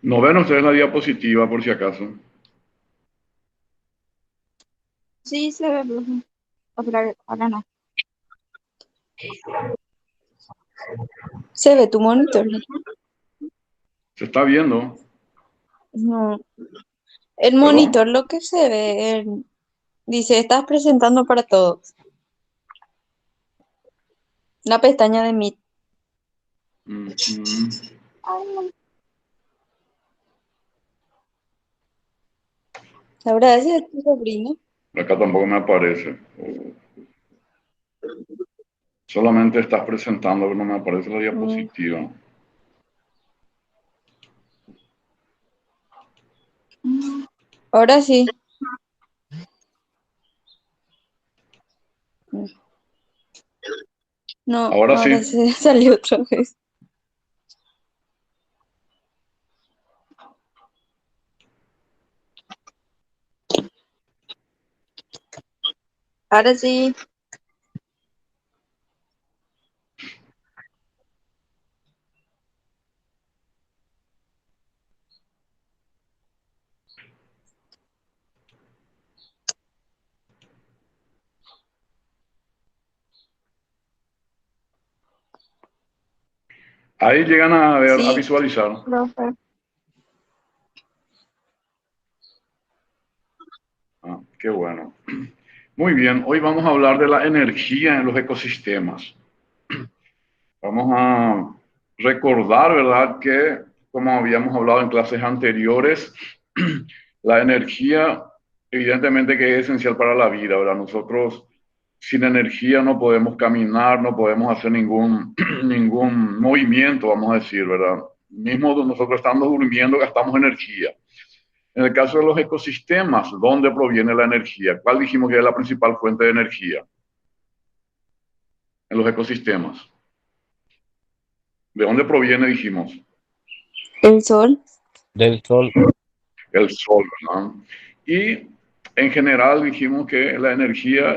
¿No ven ustedes la diapositiva por si acaso? Sí, se ve, profe. Ahora no. ¿Se ve tu monitor? ¿Se está viendo? No. El ¿Perdón? monitor lo que se ve, dice, estás presentando para todos. La pestaña de Meet. Ujú. La verdad es tu sobrino. Acá tampoco me aparece. Solamente estás presentando, pero no me aparece la Mm, diapositiva. Ahora sí. No, Ahora ahora sí. se salió otra vez. Ahora sí. Ahí llegan a ver, a Sí, visualizar. profe. Ah, qué bueno. Muy bien, hoy vamos a hablar de la energía en los ecosistemas. Vamos a recordar, ¿verdad?, que como habíamos hablado en clases anteriores, la energía evidentemente que es esencial para la vida, ¿verdad? Nosotros sin energía no podemos caminar, no podemos hacer ningún movimiento, vamos a decir, ¿verdad? Mismo nosotros estando durmiendo gastamos energía. En el caso de los ecosistemas, ¿dónde proviene la energía? ¿Cuál dijimos que es la principal fuente de energía en los ecosistemas? ¿De dónde proviene, dijimos? El sol. Del sol. El sol, ¿verdad? Y en general dijimos que la energía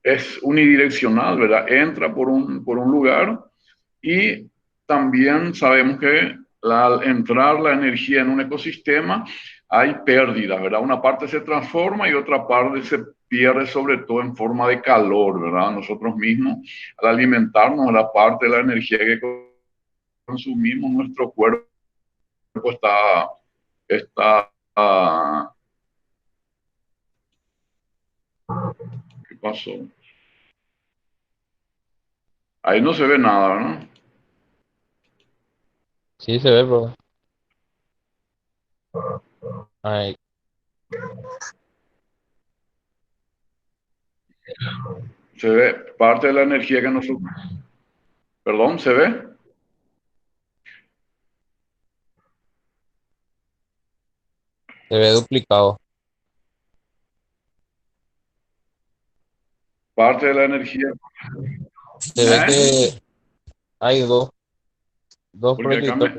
es unidireccional, ¿verdad? Entra por un lugar y también sabemos que al entrar la energía en un ecosistema hay pérdidas, ¿verdad? Una parte se transforma y otra parte se pierde, sobre todo en forma de calor, ¿verdad? Nosotros mismos, al alimentarnos, la parte de la energía que consumimos, nuestro cuerpo está, ¿qué pasó? Ahí no se ve nada, ¿no? Sí, se ve, bro. Ay, Se ve parte de la energía que nosotros, perdón, ¿se ve? se ve duplicado. Parte de la energía, Se ve ¿eh? que hay dos Porque proyectores.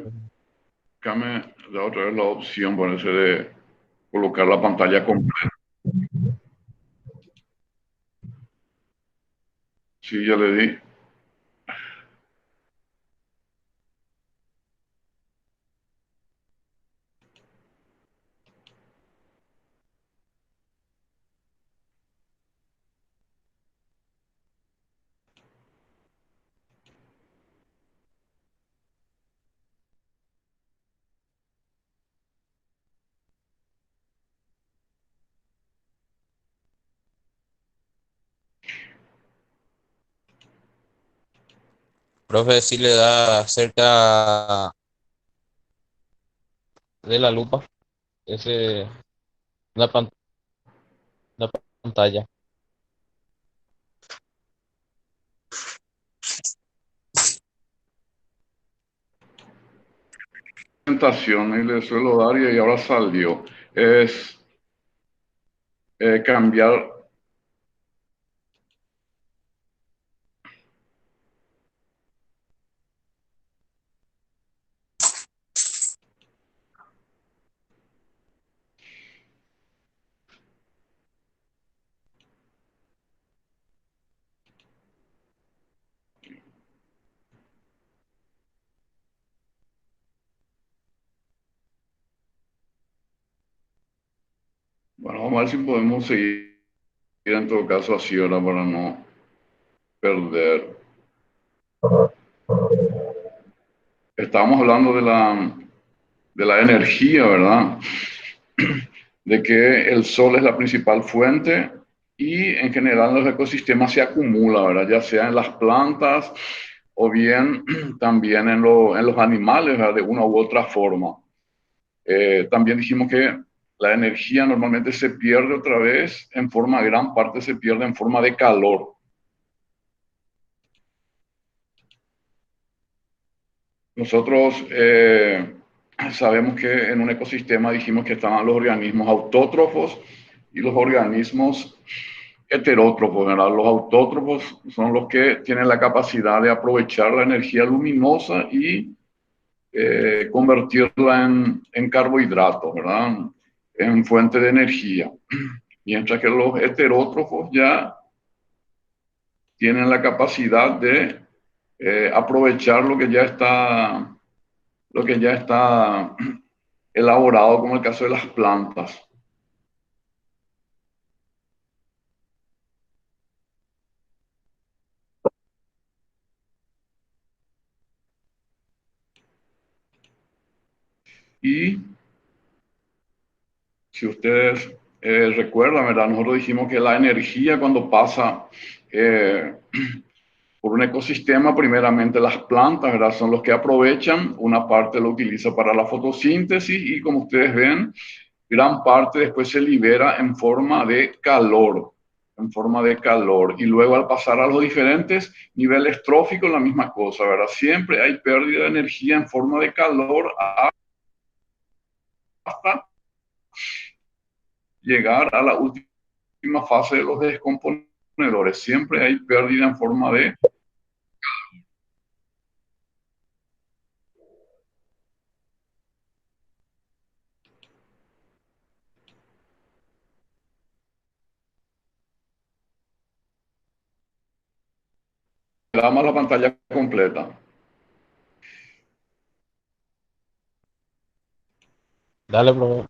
acá me da otra vez la opción, parece, de colocar la pantalla completa. Sí, ya le di. Profe, si le da cerca de la lupa, ese, la, pan- la pantalla. Presentación y le suelo dar y ahora salió. Es cambiar. Bueno, vamos a ver si podemos seguir en todo caso así ahora para no perder. Estábamos hablando de la energía, ¿verdad? De que el sol es la principal fuente y en general en los ecosistemas se acumula, ¿verdad? Ya sea en las plantas o bien también en los animales, ¿verdad? De una u otra forma. También dijimos que la energía normalmente se pierde otra vez en forma, gran parte se pierde en forma de calor. Nosotros sabemos que en un ecosistema dijimos que estaban los organismos autótrofos y los organismos heterótrofos, ¿verdad? Los autótrofos son los que tienen la capacidad de aprovechar la energía luminosa y convertirla en carbohidratos, ¿verdad? En fuente de energía. Mientras que los heterótrofos ya tienen la capacidad de aprovechar lo que ya está elaborado, como el caso de las plantas. Y si ustedes recuerdan, ¿verdad? Nosotros dijimos que la energía cuando pasa por un ecosistema, primeramente las plantas, ¿verdad? Son los que aprovechan, una parte lo utiliza para la fotosíntesis y como ustedes ven, gran parte después se libera en forma de calor, en forma de calor. Y luego al pasar a los diferentes niveles tróficos, la misma cosa, ¿verdad? Siempre hay pérdida de energía en forma de calor hasta llegar a la última fase de los descomponedores. Siempre hay pérdida en forma de... Damos la pantalla completa. Dale, profe.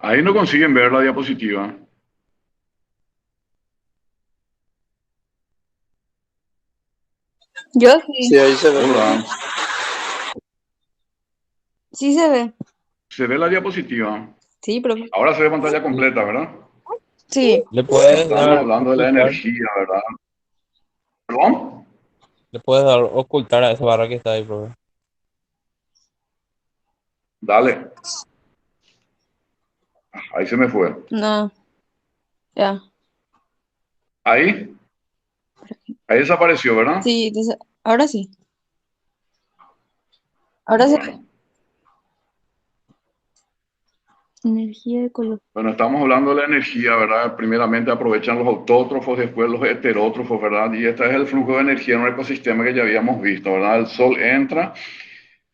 Ahí no consiguen ver la diapositiva. Yo Sí, sí, ahí se ve. Hola. sí se ve. ¿Se ve la diapositiva? Sí, profe. Ahora se ve pantalla completa, ¿verdad? Sí, Le puedes Estábamos dar hablando de la ocultar, energía, ¿verdad? ¿Perdón? le puedes dar ocultar a esa barra que está ahí, profe. Dale. Ahí se me fue. no, ya. Ahí. Ahí desapareció, ¿verdad? Sí, ahora sí. Ahora se ve. Bueno. Energía de color. Bueno, estamos hablando de la energía, ¿verdad? Primeramente aprovechan los autótrofos, después los heterótrofos, ¿verdad? Y este es el flujo de energía en un ecosistema que ya habíamos visto, ¿verdad? El sol entra,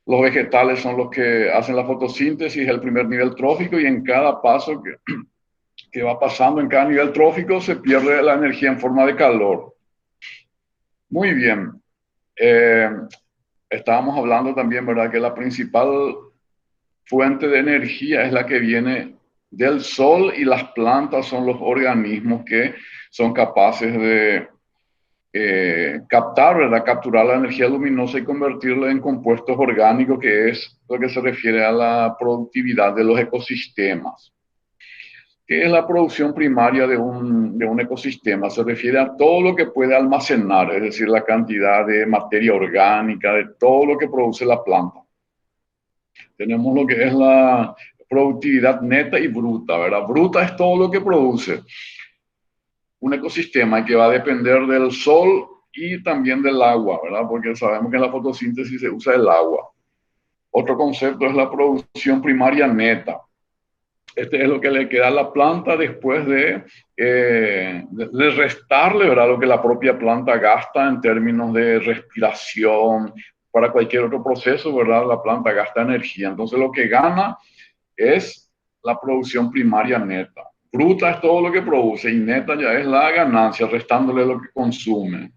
los vegetales son los que hacen la fotosíntesis, el primer nivel trófico, y en cada paso que va pasando, en cada nivel trófico, se pierde la energía en forma de calor. Muy bien. Eh, Estábamos hablando también, ¿verdad? Que la principal fuente de energía es la que viene del sol y las plantas son los organismos que son capaces de captar, ¿verdad? Capturar la energía luminosa y convertirla en compuestos orgánicos, que es lo que se refiere a la productividad de los ecosistemas. ¿Qué es la producción primaria de un ecosistema? Se refiere a todo lo que puede almacenar, es decir, la cantidad de materia orgánica, de todo lo que produce la planta. Tenemos lo que es la productividad neta y bruta, ¿verdad? Bruta es todo lo que produce un ecosistema que va a depender del sol y también del agua, ¿verdad? Porque sabemos que en la fotosíntesis se usa el agua. Otro concepto es la producción primaria neta. Este es lo que le queda a la planta después de restarle, ¿verdad? Lo que la propia planta gasta en términos de respiración, para cualquier otro proceso, ¿verdad? La planta gasta energía. Entonces lo que gana es la producción primaria neta. Bruta es todo lo que produce y neta ya es la ganancia, restándole lo que consume.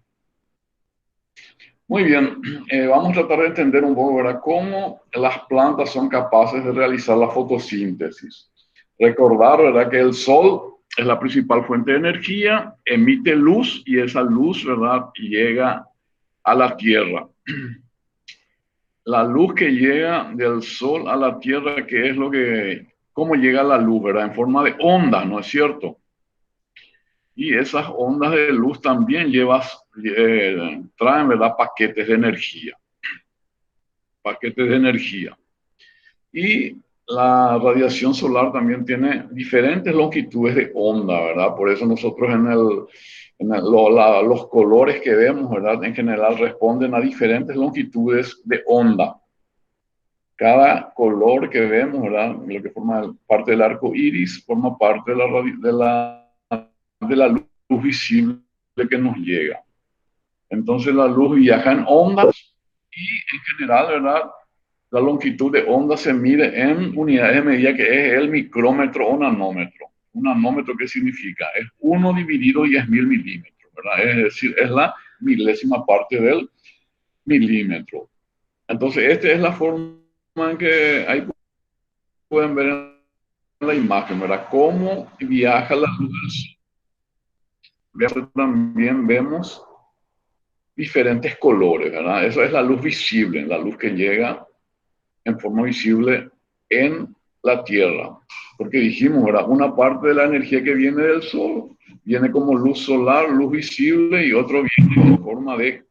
Muy bien, vamos a tratar de entender un poco, ¿verdad?, cómo las plantas son capaces de realizar la fotosíntesis. Recordar, ¿verdad?, que el sol es la principal fuente de energía, emite luz y esa luz, ¿verdad?, llega a la Tierra. La luz que llega del sol a la Tierra, ¿qué es lo que, cómo llega la luz, ¿verdad? En forma de ondas, ¿no es cierto? Y esas ondas de luz también traen, ¿verdad?, paquetes de energía. Paquetes de energía. Y la radiación solar también tiene diferentes longitudes de onda, ¿verdad? Por eso nosotros los colores que vemos, ¿verdad?, en general responden a diferentes longitudes de onda. Cada color que vemos, ¿verdad?, lo que forma parte del arco iris, forma parte de la luz visible que nos llega. Entonces la luz viaja en ondas y en general, ¿verdad?, la longitud de onda se mide en unidades de medida, que es el micrómetro o nanómetro. Un nanómetro, ¿qué significa? Es 1 dividido 10.000 milímetros, ¿verdad? Es decir, es la milésima parte del milímetro. Entonces, esta es la forma en que ahí pueden ver en la imagen, ¿verdad?, cómo viaja la luz del sol. También vemos diferentes colores, ¿verdad? Eso es la luz visible, la luz que llega en forma visible en la Tierra. Porque dijimos, ¿verdad?, una parte de la energía que viene del sol viene como luz solar, luz visible, y otro viene en forma de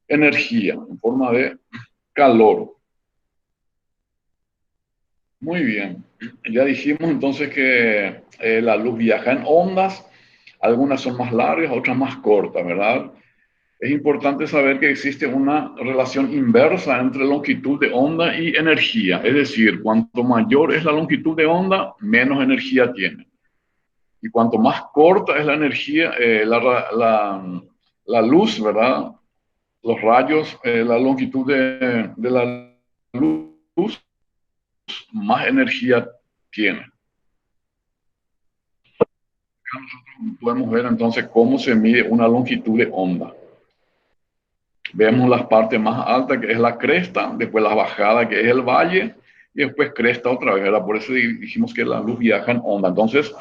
energía, en forma de calor. Muy bien. Ya dijimos entonces que la luz viaja en ondas, algunas son más largas, otras más cortas, ¿verdad? Es importante saber que existe una relación inversa entre longitud de onda y energía. Es decir, cuanto mayor es la longitud de onda, menos energía tiene. Y cuanto más corta es la energía, la luz, ¿verdad? Los rayos, la longitud de la luz, más energía tiene. Podemos ver entonces cómo se mide una longitud de onda. Vemos las partes más altas, que es la cresta, después la bajada, que es el valle, y después cresta otra vez, ¿verdad? Por eso dijimos que la luz viaja en onda. Entonces,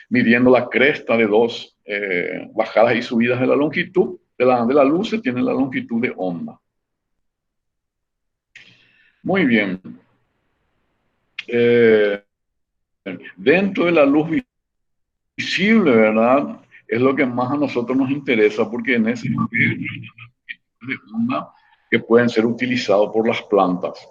midiendo la cresta de dos bajadas y subidas de la longitud, de la luz se tiene la longitud de onda. Muy bien. Dentro de la luz visible, ¿verdad? Es lo que más a nosotros nos interesa porque en ese espectro de onda que pueden ser utilizados por las plantas.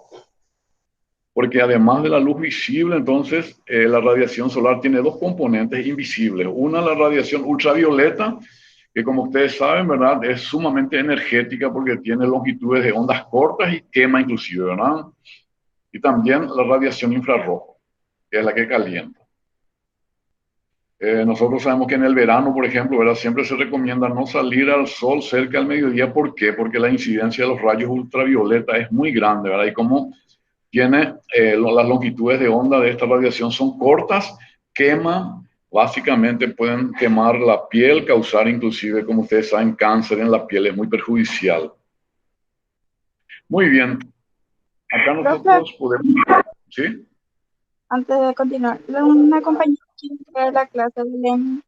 Porque además de la luz visible, entonces, la radiación solar tiene dos componentes invisibles. Una, la radiación ultravioleta, que como ustedes saben, ¿verdad? Es sumamente energética porque tiene longitudes de ondas cortas y quema inclusive, ¿verdad? Y también la radiación infrarroja, que es la que calienta. Nosotros sabemos que en el verano, por ejemplo, ¿verdad? Siempre se recomienda no salir al sol cerca del mediodía. ¿Por qué? Porque la incidencia de los rayos ultravioleta es muy grande, ¿verdad? Y como tiene las longitudes de onda de esta radiación son cortas, queman, básicamente pueden quemar la piel, causar inclusive, como ustedes saben, cáncer en la piel, es muy perjudicial. Muy bien, acá Profe, nosotros podemos, ¿sí? antes de continuar, una compañera quiere entrar a la clase, Belén.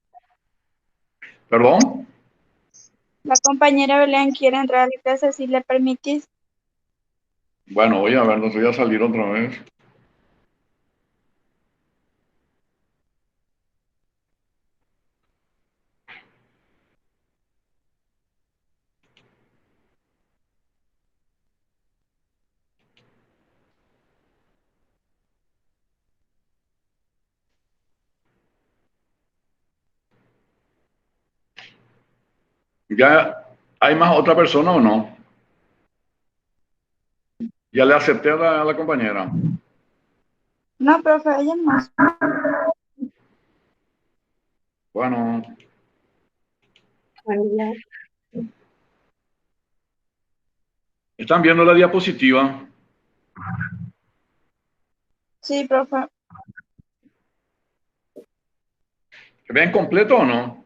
¿Perdón? La compañera Belén quiere entrar a la clase, si le permitís. Bueno, voy a ver, nos voy a salir otra vez. ¿Ya hay más otra persona o no? Ya le acepté a la compañera. No, profe, ella no. Bueno, ¿están viendo la diapositiva? Sí, profe. ¿Ven completo o no?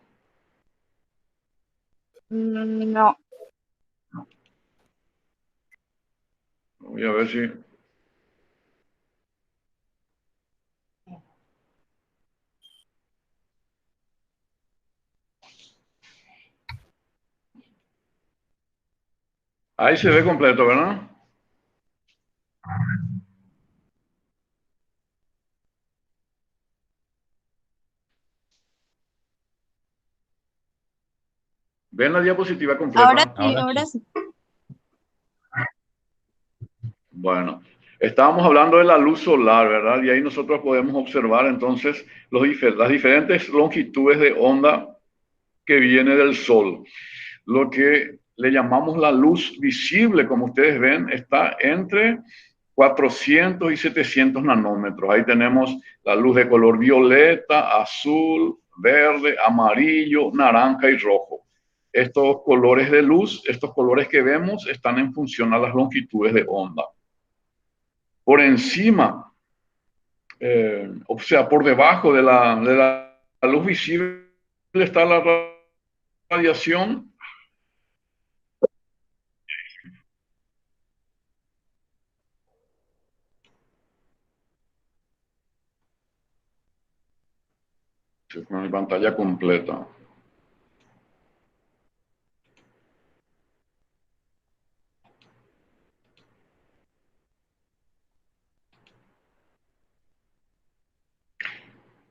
No. Voy a ver si... Ahí se ve completo, ¿verdad? ¿Ven la diapositiva Ahora completa? sí, Ahora ahora sí. sí. Bueno, estábamos hablando de la luz solar, ¿verdad? Y ahí nosotros podemos observar entonces las diferentes longitudes de onda que viene del Sol. Lo que le llamamos la luz visible, como ustedes ven, está entre 400 y 700 nanómetros. Ahí tenemos la luz de color violeta, azul, verde, amarillo, naranja y rojo. Estos colores de luz, estos colores que vemos, están en función a las longitudes de onda. Por encima, o sea, por debajo de la luz visible está la radiación. Con mi pantalla completa.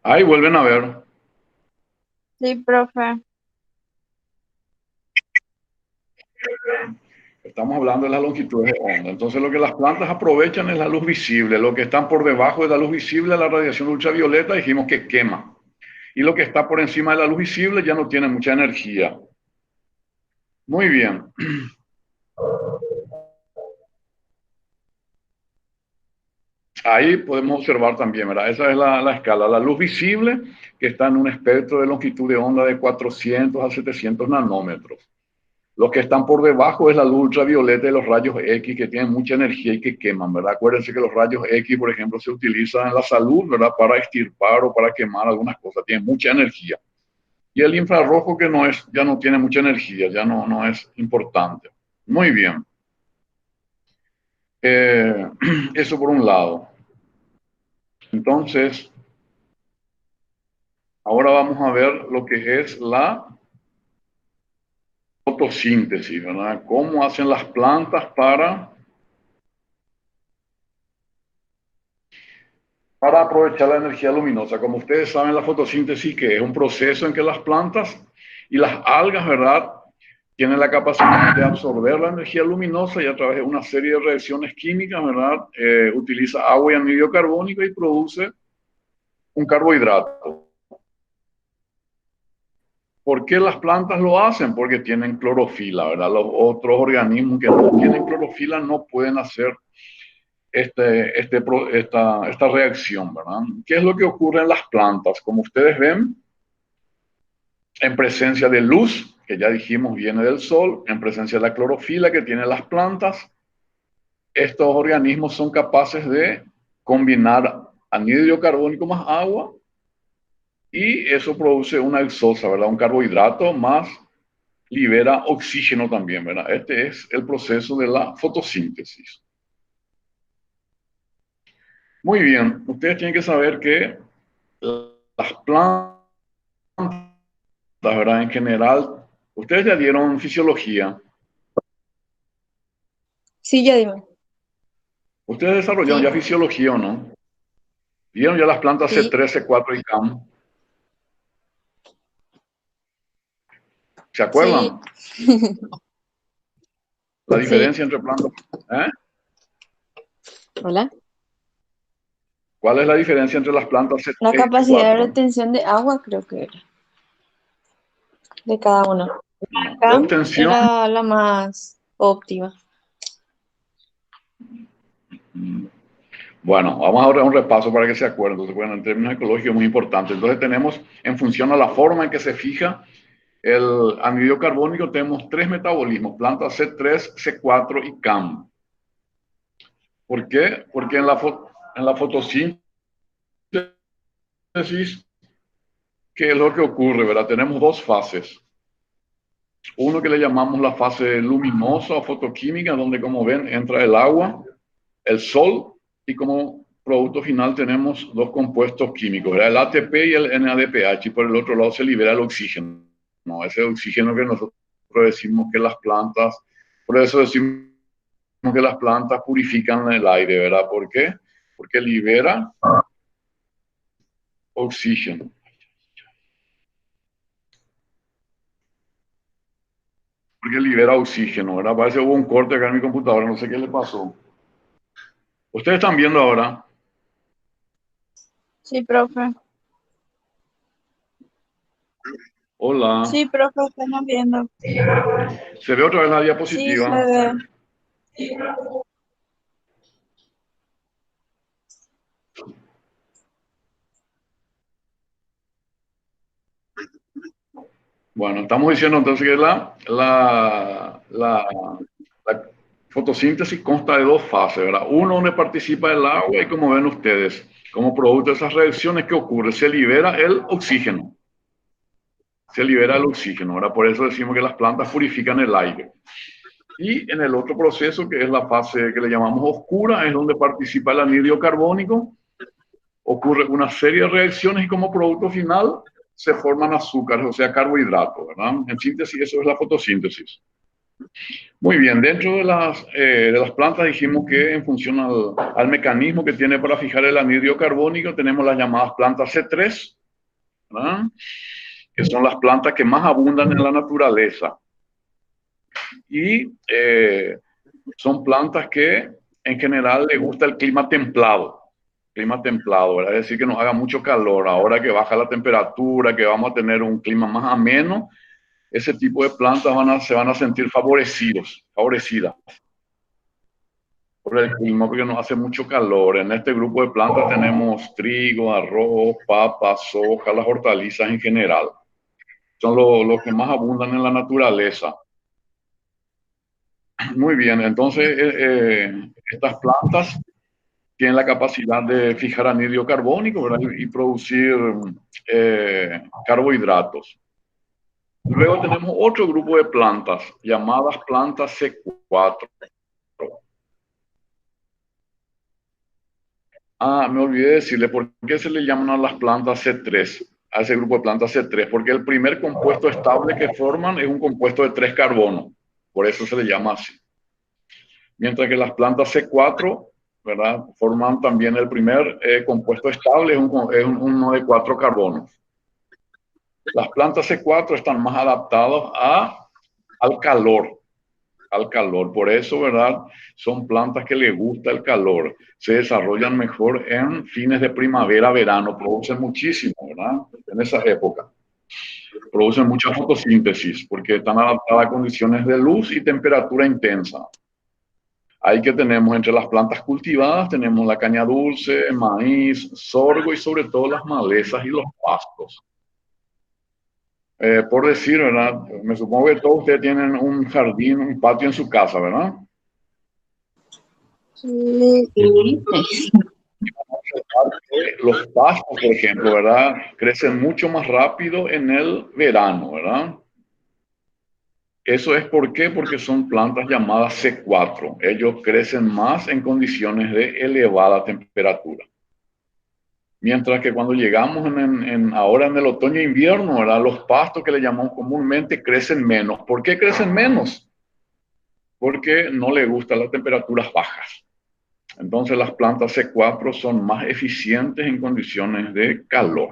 Ahí vuelven a ver. Sí, profe. Estamos hablando de las longitudes de onda. Entonces, lo que las plantas aprovechan es la luz visible. Lo que está por debajo de la luz visible, la radiación ultravioleta, dijimos que quema. Y lo que está por encima de la luz visible ya no tiene mucha energía. Muy bien. Ahí podemos observar también, ¿verdad? Esa es la escala. La luz visible, que está en un espectro de longitud de onda de 400 a 700 nanómetros. Los que están por debajo es la luz ultravioleta y los rayos X, que tienen mucha energía y que queman, ¿verdad? Acuérdense que los rayos X, por ejemplo, se utilizan en la salud, ¿verdad? Para extirpar o para quemar algunas cosas, tienen mucha energía. Y el infrarrojo, que no es, ya no tiene mucha energía, ya no es importante. Muy bien. Eso por un lado. Entonces, ahora vamos a ver lo que es fotosíntesis, ¿verdad? ¿Cómo hacen las plantas para aprovechar la energía luminosa? Como ustedes saben, la fotosíntesis, que es un proceso en que las plantas y las algas, ¿verdad?, tienen la capacidad de absorber la energía luminosa y a través de una serie de reacciones químicas, ¿verdad?, utiliza agua y anhídrido carbónico y produce un carbohidrato. ¿Por qué las plantas lo hacen? Porque tienen clorofila, ¿verdad? Los otros organismos que no tienen clorofila no pueden hacer esta reacción, ¿verdad? ¿Qué es lo que ocurre en las plantas? Como ustedes ven, en presencia de luz, que ya dijimos viene del sol, en presencia de la clorofila que tienen las plantas, estos organismos son capaces de combinar anhídrido carbónico más agua y eso produce una exosa, ¿verdad? Un carbohidrato más libera oxígeno también, ¿verdad? Este es el proceso de la fotosíntesis. Muy bien, ustedes tienen que saber que las plantas, ¿verdad? En general, ustedes ya dieron fisiología, Sí, ya dime. ustedes desarrollaron Sí, ya fisiología o no, vieron ya las plantas sí, C3, C4 y CAM, ¿se sí, acuerdan? La sí. diferencia entre plantas, ¿eh? Hola. ¿Cuál es la diferencia entre las plantas La C3 y capacidad de C4? retención de agua creo que era de cada uno. De Acá obtención. era la más óptima. Bueno, vamos a dar un repaso para que se acuerden. Entonces, bueno, en términos ecológicos es muy importante. Entonces tenemos, en función a la forma en que se fija el anhídrido carbónico, tenemos tres metabolismos, plantas C3, C4 y CAM. ¿Por qué? Porque en la fotosíntesis, ¿qué es lo que ocurre, verdad? Tenemos dos fases. Uno que le llamamos la fase luminosa o fotoquímica, donde, como ven, entra el agua, el sol, y como producto final tenemos dos compuestos químicos, ¿verdad? El ATP y el NADPH, y por el otro lado se libera el oxígeno, ¿no? Ese oxígeno que nosotros decimos que las plantas, por eso decimos que las plantas purifican el aire, ¿verdad? ¿Por qué? Porque libera oxígeno. Porque libera oxígeno, ¿verdad? Parece que hubo un corte acá en mi computadora, no sé qué le pasó. Ustedes están viendo ahora. Sí, profe. Hola. Sí, profe, estamos viendo. ¿Se ve otra vez la Sí, se diapositiva? ve. Bueno, estamos diciendo entonces que la fotosíntesis consta de dos fases, ¿verdad? Uno donde participa el agua y, como ven ustedes, como producto de esas reacciones, ¿qué ocurre? Se libera el oxígeno. Se libera el oxígeno, ¿verdad? Por eso decimos que las plantas purifican el aire. Y en el otro proceso, que es la fase que le llamamos oscura, es donde participa el anhídrido carbónico, ocurre una serie de reacciones y como producto final se forman azúcares, o sea, carbohidratos, ¿verdad? En síntesis, eso es la fotosíntesis. Muy bien, dentro de las plantas dijimos que en función al mecanismo que tiene para fijar el anhídrido carbónico, tenemos las llamadas plantas C3, ¿verdad?, que son las plantas que más abundan en la naturaleza. Y son plantas que en general les gusta el clima templado, ¿verdad? Es decir, que nos haga mucho calor. Ahora que baja la temperatura, que vamos a tener un clima más ameno, ese tipo de plantas se van a sentir favorecidas por el clima, porque nos hace mucho calor. En este grupo de plantas tenemos trigo, arroz, papas, soja, las hortalizas en general. Son los que más abundan en la naturaleza. Muy bien, entonces estas plantas tienen la capacidad de fijar anhídrido carbónico, ¿verdad?, y producir carbohidratos. Luego tenemos otro grupo de plantas llamadas plantas C4. Ah, me olvidé decirle por qué se le llaman a las plantas C3. a ese grupo de plantas C3, porque el primer compuesto estable que forman es un compuesto de 3 carbonos, por eso se le llama así. Mientras que las plantas C4, ¿verdad?, forman también el primer compuesto estable, es uno de 4 carbonos. Las plantas C4 están más adaptadas al calor, por eso, ¿verdad?, son plantas que les gusta el calor, se desarrollan mejor en fines de primavera, verano, producen muchísimo, ¿verdad?, en esa época. Producen mucha fotosíntesis porque están adaptadas a condiciones de luz y temperatura intensa. Ahí que tenemos entre las plantas cultivadas, tenemos la caña dulce, maíz, sorgo y sobre todo las malezas y los pastos. Por decir, ¿verdad? Me supongo que todos ustedes tienen un jardín, un patio en su casa, ¿verdad? Sí. Los pastos, por ejemplo, ¿verdad?, crecen mucho más rápido en el verano, ¿verdad? Eso es ¿por qué? Porque son plantas llamadas C4. Ellos crecen más en condiciones de elevada temperatura. Mientras que cuando llegamos ahora en el otoño e invierno, ¿verdad?, los pastos que le llamamos comúnmente crecen menos. ¿Por qué crecen menos? Porque no les gustan las temperaturas bajas. Entonces las plantas C4 son más eficientes en condiciones de calor.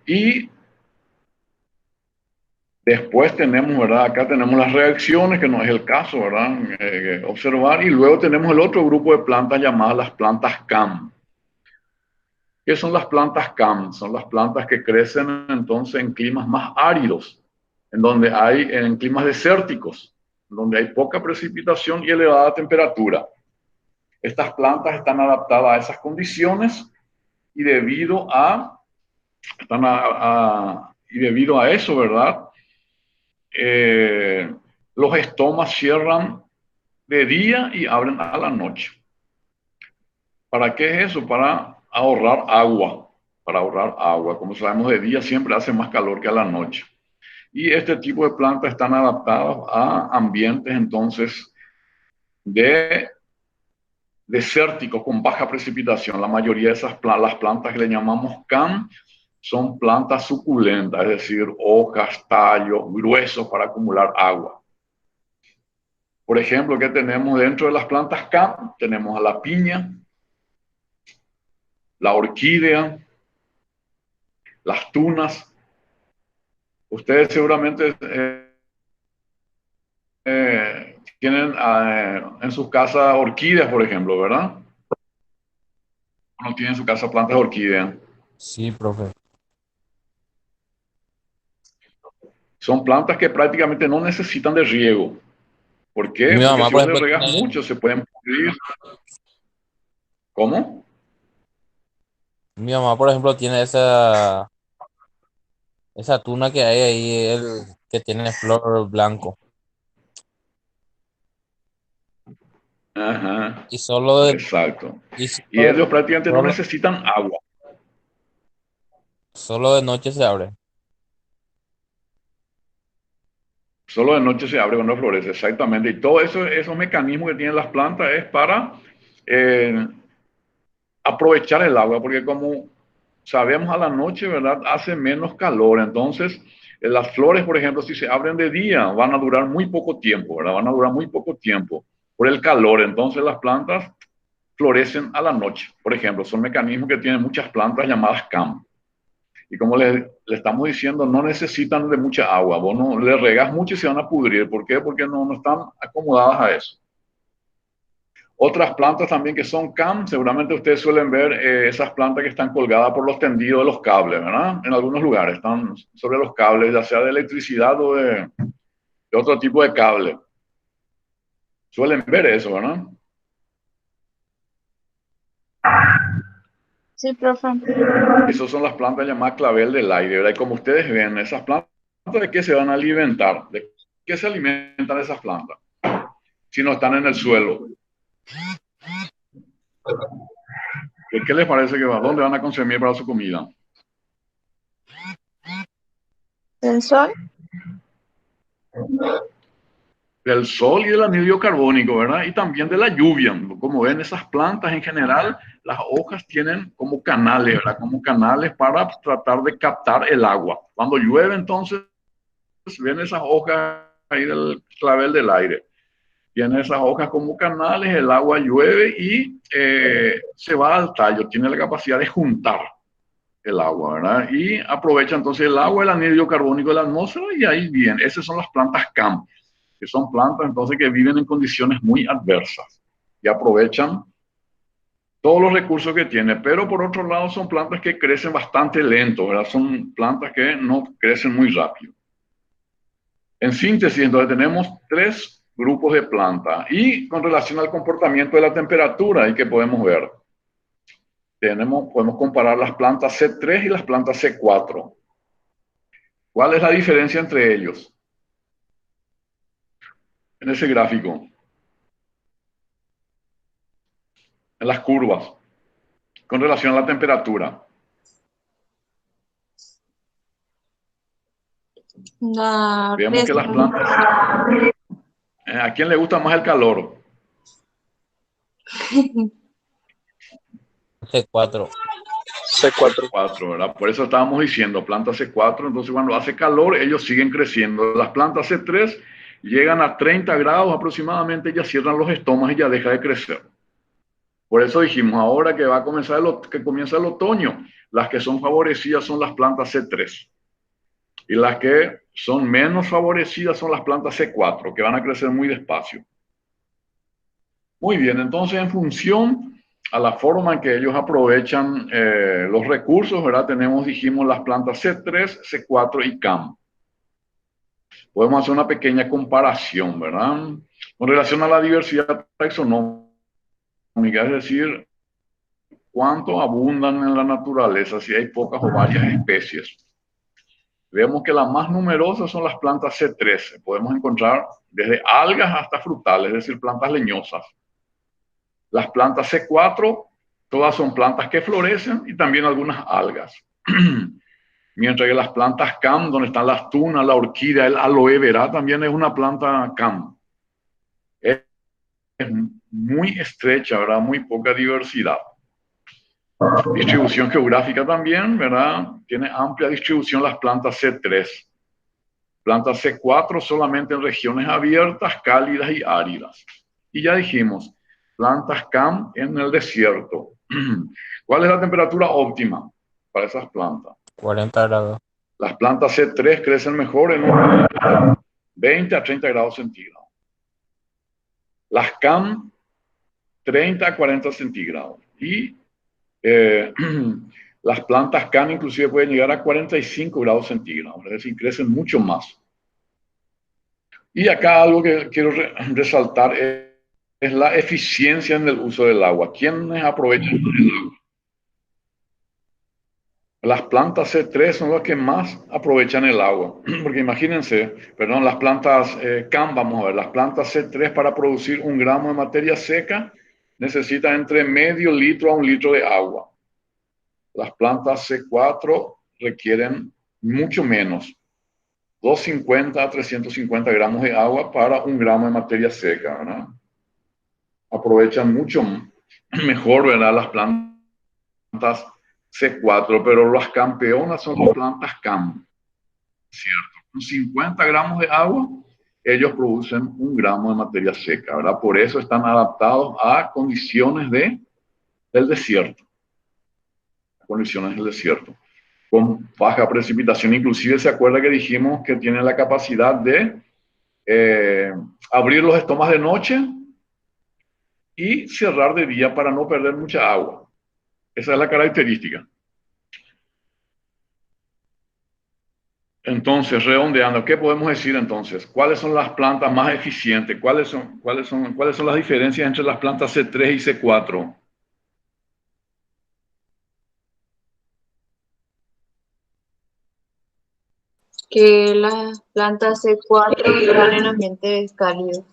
Y después tenemos, ¿verdad?, acá tenemos las reacciones, que no es el caso, ¿verdad?, observar, y luego tenemos el otro grupo de plantas llamadas las plantas CAM. ¿Qué son las plantas CAM? Son las plantas que crecen entonces en climas más áridos, en climas desérticos, donde hay poca precipitación y elevada temperatura. Estas plantas están adaptadas a esas condiciones y debido a eso, ¿verdad?, los estomas cierran de día y abren a la noche. ¿Para qué es eso? Para ahorrar agua. Como sabemos, de día siempre hace más calor que a la noche. Y este tipo de plantas están adaptadas a ambientes entonces desérticos con baja precipitación. La mayoría de las plantas que le llamamos CAM son plantas suculentas, es decir, hojas, tallos gruesos para acumular agua. Por ejemplo, ¿qué tenemos dentro de las plantas CAM? Tenemos a la piña, la orquídea, las tunas. Ustedes seguramente tienen en sus casas orquídeas, por ejemplo, ¿verdad? No tienen en su casa plantas de orquídea. Sí, profe. Son plantas que prácticamente no necesitan de riego. ¿Por qué? Mi Porque mamá, si por vos le ejemplo, regas tiene, mucho, se pueden pudrir. ¿Cómo? mi mamá, por ejemplo, tiene esa tuna que hay ahí, que tiene flor blanco. Ajá, Y solo de, exacto. y Y ellos prácticamente no solo, necesitan agua. solo de noche se abre. Solo de noche se abre cuando florece, exactamente. Y todos esos mecanismos que tienen las plantas es para eh, aprovechar el agua, porque como sabemos a la noche, ¿verdad?, hace menos calor. Entonces, las flores, por ejemplo, si se abren de día, van a durar muy poco tiempo, ¿verdad? Van a durar muy poco tiempo por el calor. Entonces, las plantas florecen a la noche, por ejemplo. Son mecanismos que tienen muchas plantas llamadas CAM. Y como le estamos diciendo, no necesitan de mucha agua. Vos no le regás mucho y se van a pudrir. ¿Por qué? Porque no están acomodadas a eso. Otras plantas también que son CAM, seguramente ustedes suelen ver esas plantas que están colgadas por los tendidos de los cables, ¿verdad? En algunos lugares están sobre los cables, ya sea de electricidad o de otro tipo de cable. Suelen ver eso, ¿verdad? Sí, profe. Esas son las plantas llamadas clavel del aire, ¿verdad? Y como ustedes ven, esas plantas, ¿de qué se van a alimentar? ¿De qué se alimentan esas plantas? Si no están en el suelo. ¿De qué les parece que va? ¿Dónde van a consumir para su comida? ¿El sol? del sol y del anhídrido carbónico, ¿verdad? Y también de la lluvia. Como ven, esas plantas en general, las hojas tienen como canales, ¿verdad? Como canales para tratar de captar el agua. Cuando llueve, entonces, ven esas hojas ahí del clavel del aire. Tiene esas hojas como canales, el agua llueve y se va al tallo. Tiene la capacidad de juntar el agua, ¿verdad? Y aprovecha entonces el agua, el anhídrido carbónico de la atmósfera y ahí bien. Esas son las plantas CAM, que son plantas entonces que viven en condiciones muy adversas y aprovechan todos los recursos que tiene, pero por otro lado son plantas que crecen bastante lento, ¿verdad? Son plantas que no crecen muy rápido. En síntesis, entonces tenemos 3 grupos de plantas y con relación al comportamiento de la temperatura, ¿y qué podemos ver? Podemos comparar las plantas C3 y las plantas C4. ¿Cuál es la diferencia entre ellos? En ese gráfico, en las curvas, con relación a la temperatura. Vemos que las plantas... ¿A quién le gusta más el calor? C4. C4, ¿verdad? Por eso estábamos diciendo planta C4, entonces cuando hace calor ellos siguen creciendo. Las plantas C3 llegan a 30 grados aproximadamente, ya cierran los estomas y ya deja de crecer. Por eso dijimos, ahora que va a comenzar que comienza el otoño, las que son favorecidas son las plantas C3. Y las que son menos favorecidas son las plantas C4, que van a crecer muy despacio. Muy bien, entonces en función a la forma en que ellos aprovechan los recursos, ¿verdad? Dijimos, las plantas C3, C4 y CAM. Podemos hacer una pequeña comparación, ¿verdad? Con relación a la diversidad taxonómica, es decir, cuánto abundan en la naturaleza, si hay pocas o varias especies. Vemos que las más numerosas son las plantas C3. Podemos encontrar desde algas hasta frutales, es decir, plantas leñosas. Las plantas C4, todas son plantas que florecen y también algunas algas. Mientras que las plantas CAM, donde están las tunas, la orquídea, el aloe vera, también es una planta CAM. Es muy estrecha, ¿verdad? Muy poca diversidad. Distribución geográfica también, ¿verdad? Tiene amplia distribución las plantas C3. Plantas C4 solamente en regiones abiertas, cálidas y áridas. Y ya dijimos, plantas CAM en el desierto. ¿Cuál es la temperatura óptima para esas plantas? 40 grados. Las plantas C3 crecen mejor en 20 a 30 grados centígrados. Las CAM, 30 a 40 centígrados. Y las plantas CAM inclusive pueden llegar a 45 grados centígrados, es decir, crecen mucho más. Y acá algo que quiero resaltar es la eficiencia en el uso del agua. ¿Quiénes aprovechan el agua? Las plantas C3 son las que más aprovechan el agua. Porque imagínense, perdón, las plantas CAM, vamos a ver, las plantas C3 para producir 1 gramo de materia seca necesitan entre medio litro a 1 litro de agua. Las plantas C4 requieren mucho menos, 250 a 350 gramos de agua para 1 gramo de materia seca, ¿verdad? Aprovechan mucho mejor, ¿verdad? Las plantas C4, pero las campeonas son las plantas CAM, ¿cierto? Con 50 gramos de agua, ellos producen 1 gramo de materia seca, ¿verdad? Por eso están adaptados a condiciones del desierto. Condiciones del desierto. Con baja precipitación, inclusive se acuerda que dijimos que tienen la capacidad de abrir los estomas de noche y cerrar de día para no perder mucha agua. Esa es la característica. Entonces, redondeando, ¿qué podemos decir entonces? ¿Cuáles son las plantas más eficientes? ¿Cuáles son las diferencias entre las plantas C3 y C4? Que las plantas C4 están en ambientes cálidos.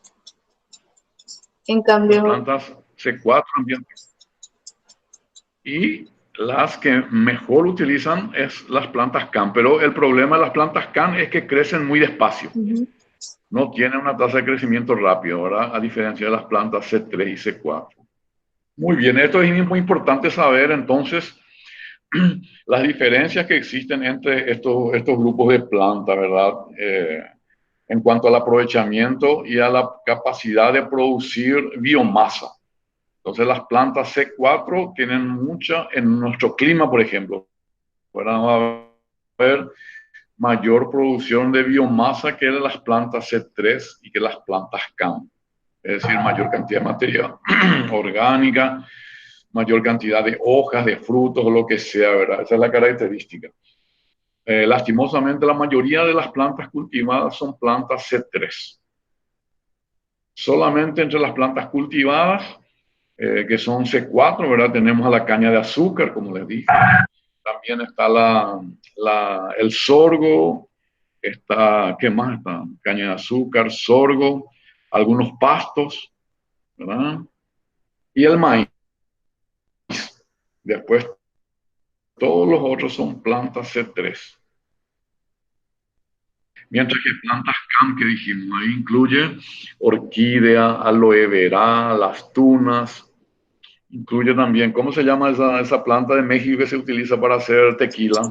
En Las cambio, plantas C4 ambientes. Y las que mejor utilizan es las plantas CAM, pero el problema de las plantas CAM es que crecen muy despacio. no tienen una tasa de crecimiento rápido, ¿verdad? A diferencia de las plantas C3 y C4. Muy bien, esto es muy importante saber entonces las diferencias que existen entre estos grupos de plantas, ¿verdad? En cuanto al aprovechamiento y a la capacidad de producir biomasa. Entonces las plantas C4 tienen mucha, en nuestro clima, por ejemplo, va a haber mayor producción de biomasa que las plantas C3 y que las plantas CAM. Es decir, mayor cantidad de materia orgánica, mayor cantidad de hojas, de frutos o lo que sea, ¿verdad? Esa es la característica. Lastimosamente, la mayoría de las plantas cultivadas son plantas C3. Solamente entre las plantas cultivadas, que son C4, ¿verdad? Tenemos a la caña de azúcar, como les dije. También está el sorgo, está, ¿qué más está? Caña de azúcar, sorgo, algunos pastos, ¿verdad? Y el maíz. Después, todos los otros son plantas C3. Mientras que plantas CAM que dijimos, ahí incluye orquídea, aloe vera, las tunas, incluye también, ¿cómo se llama esa planta de México que se utiliza para hacer tequila?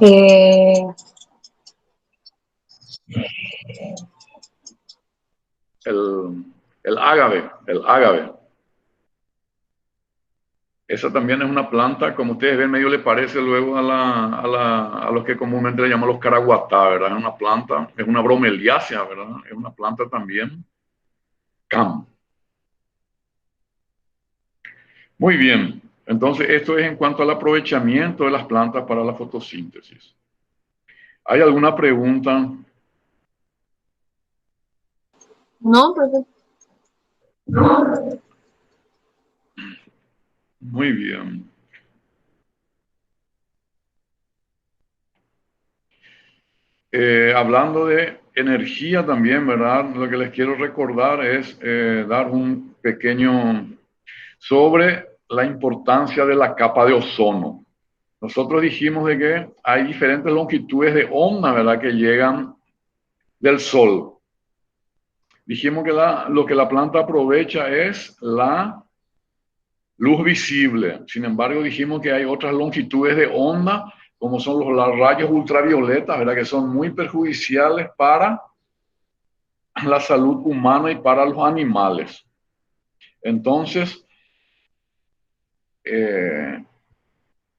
El ágave, el ágave. Esa también es una planta, como ustedes ven, medio le parece luego a los que comúnmente le llamamos los caraguatá, ¿verdad? Es una planta, es una bromeliácea, ¿verdad? Es una planta también CAM. Muy bien, entonces esto es en cuanto al aprovechamiento de las plantas para la fotosíntesis. ¿Hay alguna pregunta? No, profe. Muy bien. Hablando de energía también, ¿verdad? Lo que les quiero recordar es dar un pequeño sobre la importancia de la capa de ozono. Nosotros dijimos de que hay diferentes longitudes de onda, ¿verdad? Que llegan del sol. Dijimos que lo que la planta aprovecha es la luz visible. Sin embargo, dijimos que hay otras longitudes de onda, como son los rayos ultravioletas, ¿verdad? Que son muy perjudiciales para la salud humana y para los animales. Entonces,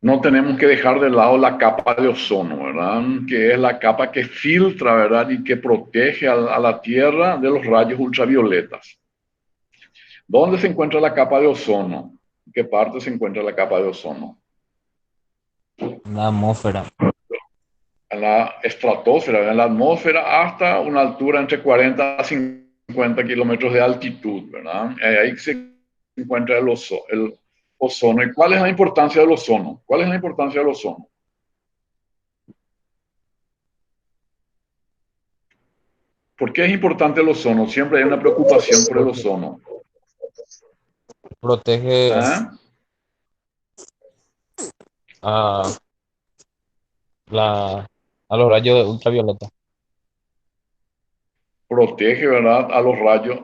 no tenemos que dejar de lado la capa de ozono, ¿verdad? Que es la capa que filtra, ¿verdad? Y que protege a la Tierra de los rayos ultravioletas. ¿Dónde se encuentra la capa de ozono? ¿En qué parte se encuentra la capa de ozono? La atmósfera. En la estratosfera, en la atmósfera, hasta una altura entre 40 a 50 kilómetros de altitud, ¿verdad? Ahí se encuentra el ozono. ¿Y cuál es la importancia del ozono? ¿Cuál es la importancia del ozono? ¿Por qué es importante el ozono? Siempre hay una preocupación por el ozono. Protege ¿Eh? a, a los rayos ultravioleta. Protege, ¿verdad? A los rayos,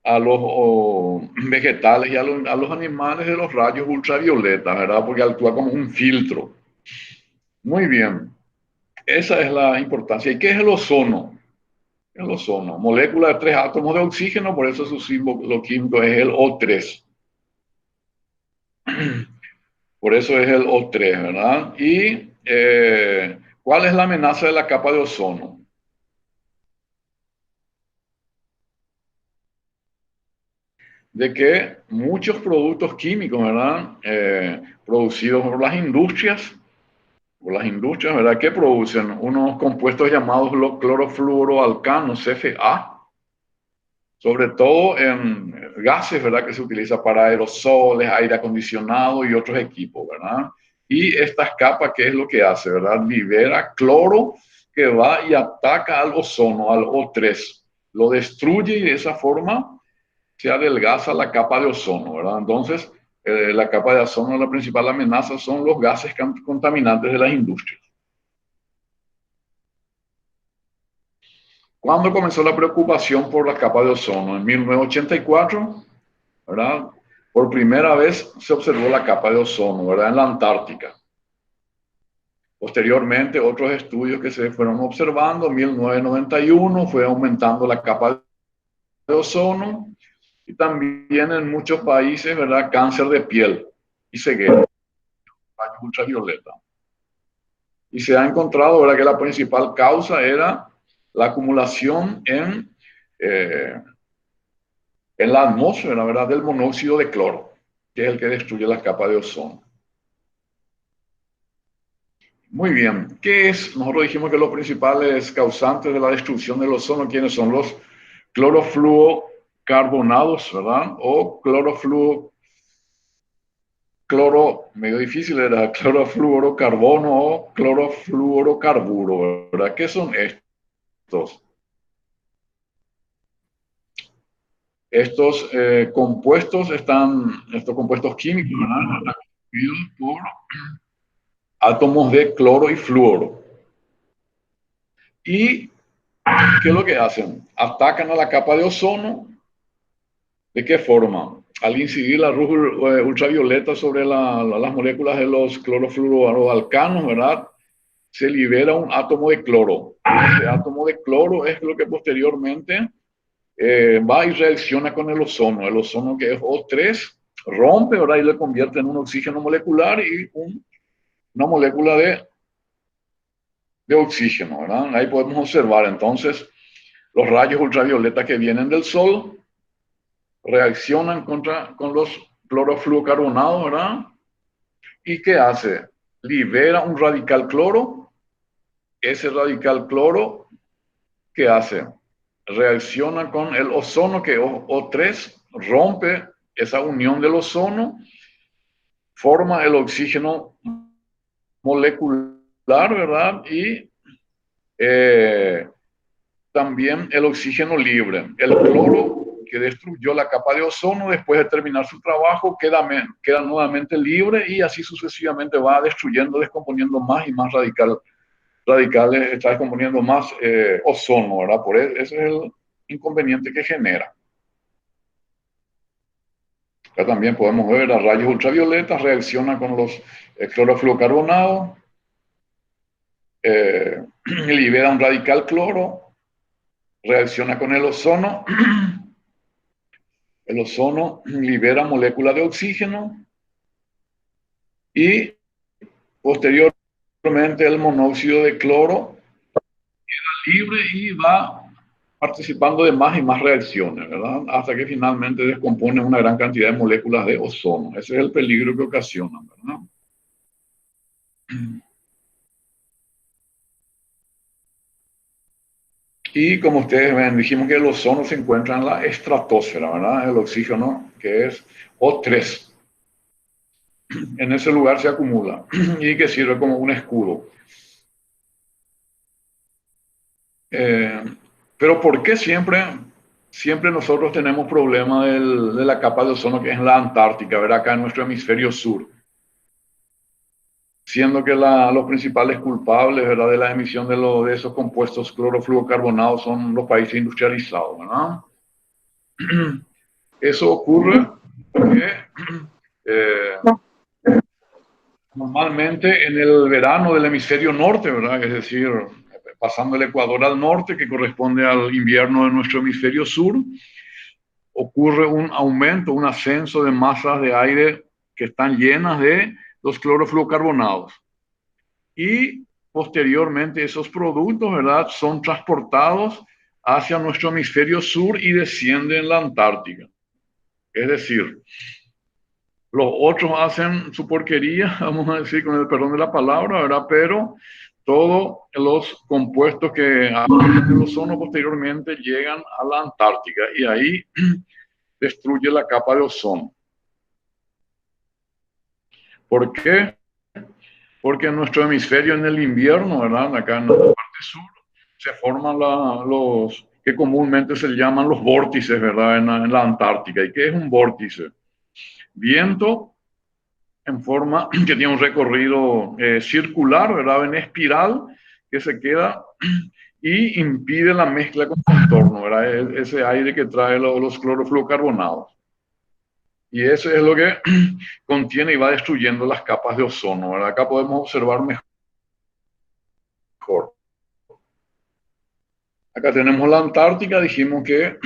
a los vegetales y a los animales de los rayos ultravioletas, ¿verdad? Porque actúa como un filtro. Muy bien. Esa es la importancia. ¿Y qué es el ozono? El ozono, molécula de 3 átomos de oxígeno, por eso su símbolo químico es el O3. Por eso es el O3, ¿verdad? Y ¿cuál es la amenaza de la capa de ozono? De que muchos productos químicos, ¿verdad? Producidos por las industrias, ¿verdad? Que producen unos compuestos llamados los clorofluoroalcanos, CFA, sobre todo en gases, ¿verdad? Que se utiliza para aerosoles, aire acondicionado y otros equipos, ¿verdad? Y estas capas, ¿qué es lo que hace, verdad? Libera cloro que va y ataca al ozono, al O3. Lo destruye y de esa forma se adelgaza la capa de ozono, ¿verdad? Entonces, la capa de ozono, la principal amenaza son los gases contaminantes de las industrias. ¿Cuándo comenzó la preocupación por la capa de ozono? En 1984, ¿verdad? Por primera vez se observó la capa de ozono, ¿verdad? En la Antártica. Posteriormente, otros estudios que se fueron observando, en 1991 fue aumentando la capa de ozono y también en muchos países, ¿verdad? Cáncer de piel y ceguera, rayos ultravioleta. Y se ha encontrado, ¿verdad?, que la principal causa era la acumulación en la atmósfera, ¿verdad?, del monóxido de cloro, que es el que destruye la capa de ozono. Muy bien, ¿qué es? Nosotros dijimos que los principales causantes de la destrucción del ozono, ¿quiénes son? Los clorofluorocarbonados, ¿verdad? O medio difícil era, clorofluorocarbono o clorofluorocarburo, ¿verdad? ¿Qué son estos? Estos estos compuestos químicos, ¿verdad?, están constituidos por átomos de cloro y flúoro. ¿Y qué es lo que hacen? Atacan a la capa de ozono. ¿De qué forma? Al incidir la luz ultravioleta sobre las moléculas de los clorofluoroalcanos, ¿verdad?, se libera un átomo de cloro. Ese átomo de cloro es lo que posteriormente va y reacciona con el ozono. El ozono, que es O3, rompe, ¿verdad?, y le convierte en un oxígeno molecular y una molécula de oxígeno, ¿verdad? Ahí podemos observar entonces los rayos ultravioleta que vienen del sol reaccionan con los clorofluorocarbonados, ¿verdad? ¿Y qué hace? Libera un radical cloro. Ese radical cloro, ¿qué hace? Reacciona con el ozono, que O3, rompe esa unión del ozono, forma el oxígeno molecular, ¿verdad? Y también el oxígeno libre. El cloro, que destruyó la capa de ozono, después de terminar su trabajo, queda nuevamente libre y así sucesivamente va destruyendo, descomponiendo más y más radicales, está descomponiendo más ozono, ¿verdad? Ese es el inconveniente que genera. Acá también podemos ver a rayos ultravioletas, reacciona con los clorofluorocarbonados, libera un radical cloro, reacciona con el ozono. El ozono libera moléculas de oxígeno y posteriormente el monóxido de cloro queda libre y va participando de más y más reacciones, ¿verdad? Hasta que finalmente descompone una gran cantidad de moléculas de ozono. Ese es el peligro que ocasionan, ¿verdad? Y como ustedes ven, dijimos que el ozono se encuentra en la estratosfera, ¿verdad? El oxígeno, que es O3. En ese lugar se acumula y que sirve como un escudo. Pero ¿por qué siempre nosotros tenemos problema de la capa de ozono, que es la Antártica, ¿verdad? Acá en nuestro hemisferio sur? Siendo que los principales culpables, ¿verdad?, de la emisión de esos compuestos clorofluorocarbonados son los países industrializados, ¿verdad? Eso ocurre porque normalmente en el verano del hemisferio norte, ¿verdad?, es decir, pasando el Ecuador al norte, que corresponde al invierno de nuestro hemisferio sur, ocurre un aumento, un ascenso de masas de aire que están llenas de los clorofluorocarbonados. Y posteriormente esos productos, ¿verdad?, son transportados hacia nuestro hemisferio sur y descienden en la Antártica. Es decir, los otros hacen su porquería, vamos a decir, con el perdón de la palabra, ¿verdad? Pero todos los compuestos que hacen el ozono posteriormente llegan a la Antártica y ahí destruye la capa de ozono. ¿Por qué? Porque en nuestro hemisferio, en el invierno, ¿verdad?, acá en la parte sur, se forman los que comúnmente se llaman los vórtices, ¿verdad?, en la Antártica. ¿Y qué es un vórtice? Viento en forma que tiene un recorrido circular, ¿verdad?, en espiral, que se queda y impide la mezcla con el entorno, ¿verdad? Ese aire que trae los clorofluorocarbonados. Y eso es lo que contiene y va destruyendo las capas de ozono, ¿verdad? Acá podemos observar mejor. Acá tenemos la Antártica, dijimos que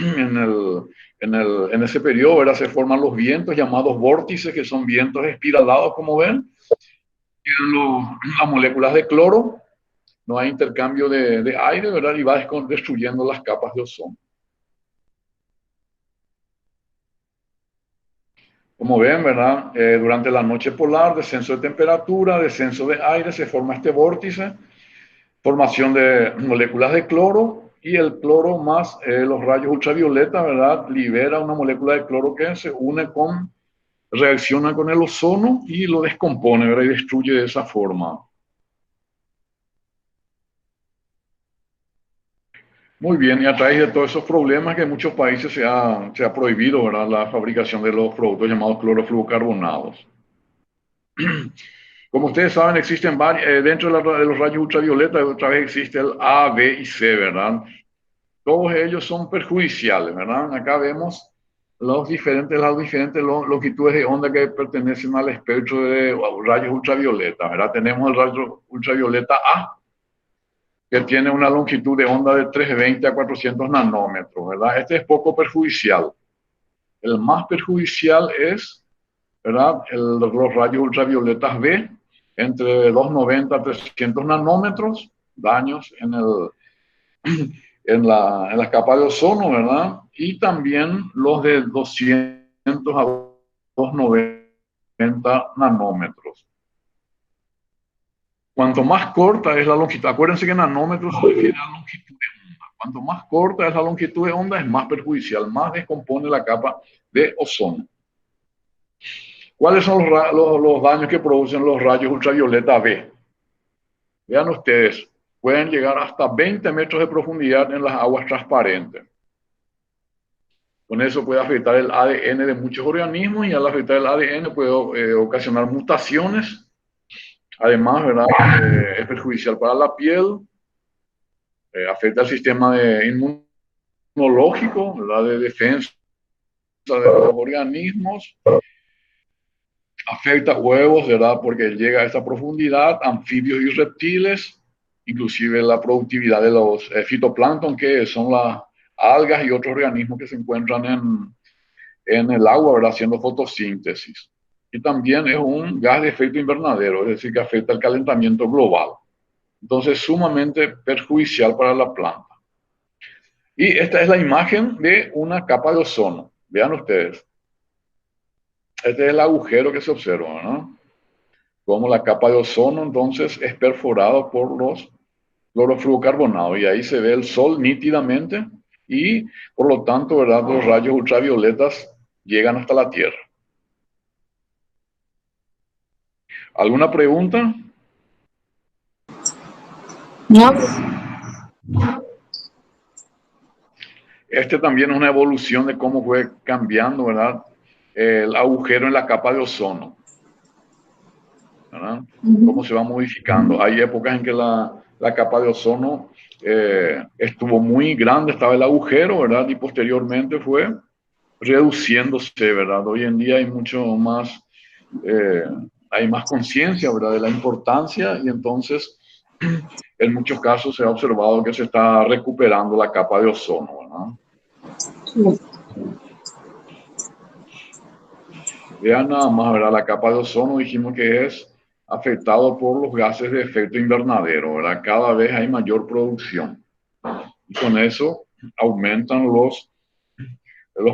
en ese periodo, ¿verdad? Se forman los vientos llamados vórtices, que son vientos espiralados, como ven. Las moléculas de cloro, no hay intercambio de aire, ¿verdad? Y va destruyendo las capas de ozono. Como ven, ¿verdad? Durante la noche polar, descenso de temperatura, descenso de aire, se forma este vórtice, formación de moléculas de cloro, y el cloro más los rayos ultravioleta, ¿verdad? Libera una molécula de cloro que se une reacciona con el ozono y lo descompone, ¿verdad? Y destruye de esa forma. Muy bien, y a través de todos esos problemas que en muchos países se ha prohibido, ¿verdad? La fabricación de los productos llamados clorofluorocarbonados. Como ustedes saben, existen varios, dentro de los rayos ultravioleta, otra vez existe el A, B y C, ¿verdad? Todos ellos son perjudiciales, ¿verdad? Acá vemos las diferentes longitudes de onda que pertenecen al espectro de rayos ultravioleta, ¿verdad? Tenemos el rayo ultravioleta A, que tiene una longitud de onda de 320 a 400 nanómetros, ¿verdad? Este es poco perjudicial. El más perjudicial es, ¿verdad? Los rayos ultravioletas B, entre 290 a 300 nanómetros, daños en la capa de ozono, ¿verdad? Y también los de 200 a 290 nanómetros. Cuanto más corta es la longitud, acuérdense que nanómetros se refiere a la longitud de onda. Cuanto más corta es la longitud de onda, es más perjudicial, más descompone la capa de ozono. ¿Cuáles son los daños que producen los rayos ultravioleta B? Vean ustedes, pueden llegar hasta 20 metros de profundidad en las aguas transparentes. Con eso puede afectar el ADN de muchos organismos, y al afectar el ADN puede ocasionar mutaciones. Además, ¿verdad? Es perjudicial para la piel, afecta el sistema inmunológico, ¿verdad? De defensa de los organismos, afecta huevos, ¿verdad? Porque llega a esta profundidad, anfibios y reptiles, inclusive la productividad de los fitoplancton, que son las algas y otros organismos que se encuentran en el agua, ¿verdad? Haciendo fotosíntesis. Y también es un gas de efecto invernadero, es decir, que afecta el calentamiento global. Entonces, sumamente perjudicial para la planta. Y esta es la imagen de una capa de ozono. Vean ustedes. Este es el agujero que se observa, ¿no? Como la capa de ozono, entonces, es perforada por los clorofluorocarbonados. Y ahí se ve el sol nítidamente y, por lo tanto, ¿verdad? Los rayos ultravioletas llegan hasta la Tierra. ¿Alguna pregunta? No. Este también es una evolución de cómo fue cambiando, ¿verdad? El agujero en la capa de ozono, ¿verdad? Cómo se va modificando. Hay épocas en que la capa de ozono estuvo muy grande, estaba el agujero, ¿verdad? Y posteriormente fue reduciéndose, ¿verdad? Hoy en día hay mucho más, hay más conciencia, ¿verdad? De la importancia, y entonces en muchos casos se ha observado que se está recuperando la capa de ozono, ¿verdad? Sí. Vean nada más, ¿verdad? La capa de ozono dijimos que es afectado por los gases de efecto invernadero, ¿verdad? Cada vez hay mayor producción. Y con eso aumentan los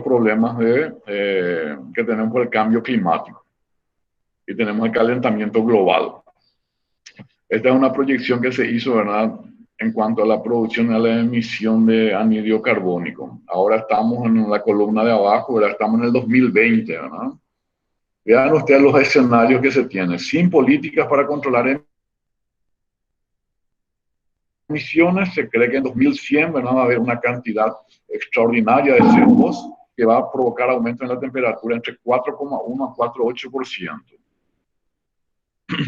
problemas que tenemos por el cambio climático. Y tenemos el calentamiento global. Esta es una proyección que se hizo, ¿verdad? En cuanto a la producción y a la emisión de anhídrido carbónico. Ahora estamos en la columna de abajo, ¿verdad? Estamos en el 2020, ¿verdad? Vean ustedes los escenarios que se tienen. Sin políticas para controlar emisiones, se cree que en 2100, ¿verdad? Va a haber una cantidad extraordinaria de CO2 que va a provocar aumento en la temperatura entre 4,1 a 4,8%.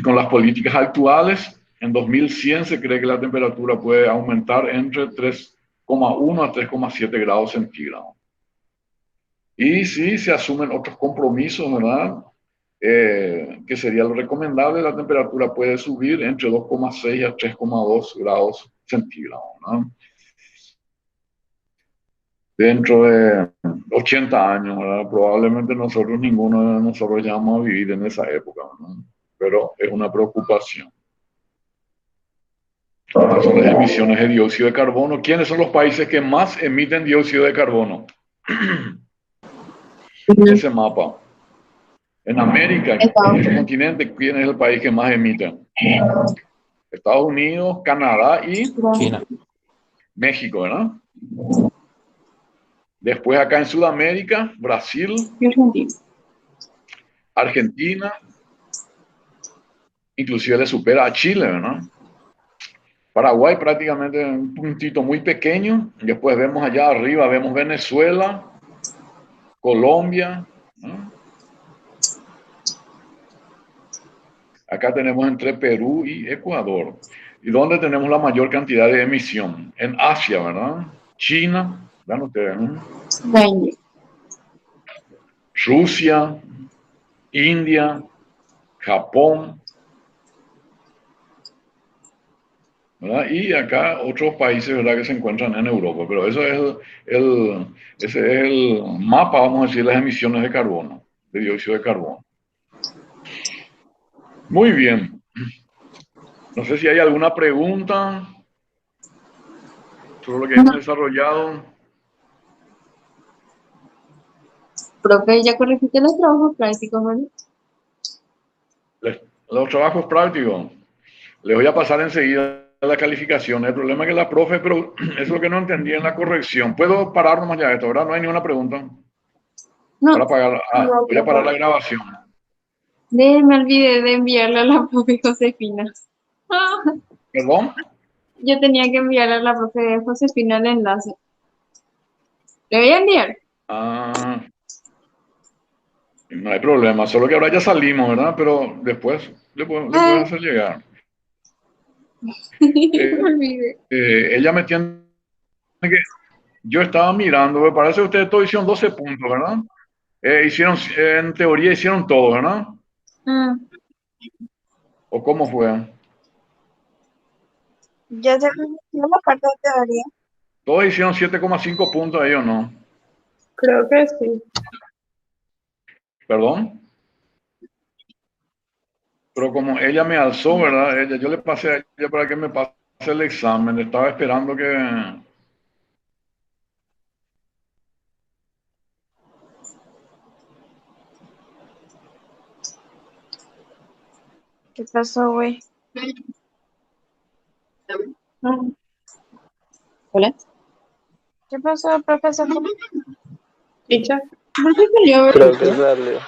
Con las políticas actuales, en 2100 se cree que la temperatura puede aumentar entre 3,1 a 3,7 grados centígrados. Y si se asumen otros compromisos, ¿verdad? Que sería lo recomendable, la temperatura puede subir entre 2,6 a 3,2 grados centígrados, ¿no? Dentro de 80 años, ¿verdad? Probablemente ninguno de nosotros ya vamos a vivir en esa época, ¿no? Pero es una preocupación. Estas son las emisiones de dióxido de carbono. ¿Quiénes son los países que más emiten dióxido de carbono? Ese mapa. En América, en nuestro continente, ¿quién es el país que más emite? Estados Unidos, Canadá y China. México, ¿verdad? Después acá en Sudamérica, Brasil, Argentina, inclusive le supera a Chile, ¿verdad? Paraguay prácticamente un puntito muy pequeño. Después vemos allá arriba, vemos Venezuela, Colombia, ¿no? Acá tenemos entre Perú y Ecuador. ¿Y dónde tenemos la mayor cantidad de emisión? En Asia, ¿verdad? China, vean ustedes, ¿no? Rusia, India, Japón, ¿verdad? Y acá otros países, ¿verdad?, que se encuentran en Europa. Pero eso es ese es el mapa, vamos a decir, las emisiones de carbono, de dióxido de carbono. Muy bien. No sé si hay alguna pregunta sobre lo que hemos desarrollado. Profe, ya corregiste los trabajos prácticos, ¿no? Los trabajos prácticos. Les voy a pasar enseguida la calificación. El problema es que la profe, pero es lo que no entendí en la corrección. ¿Puedo parar nomás ya esto, verdad? No hay ninguna pregunta. No, Voy a parar la grabación. me olvidé de enviarle a la profe Josefina. ¿Perdón? Yo tenía que enviarle a la profe Josefina el enlace. ¿Le voy a enviar? No hay problema, solo que ahora ya salimos, ¿verdad? Pero después le puedo hacer llegar. Me olvidé. Ella me tiene que... Yo estaba mirando, me parece que ustedes todos hicieron 12 puntos, ¿verdad? En teoría hicieron todo, ¿verdad? ¿O cómo fue? Ya se cumplió la parte de teoría. Todos hicieron 7,5 puntos ahí, ¿o no? Creo que sí. ¿Perdón? Pero como ella me alzó, ¿verdad? Yo le pasé a ella para que me pase el examen. Estaba esperando que... ¿Qué pasó, güey? Hola. ¿Qué pasó, profesor? ¿Chicha? ¿Por qué salió? Creo que salió.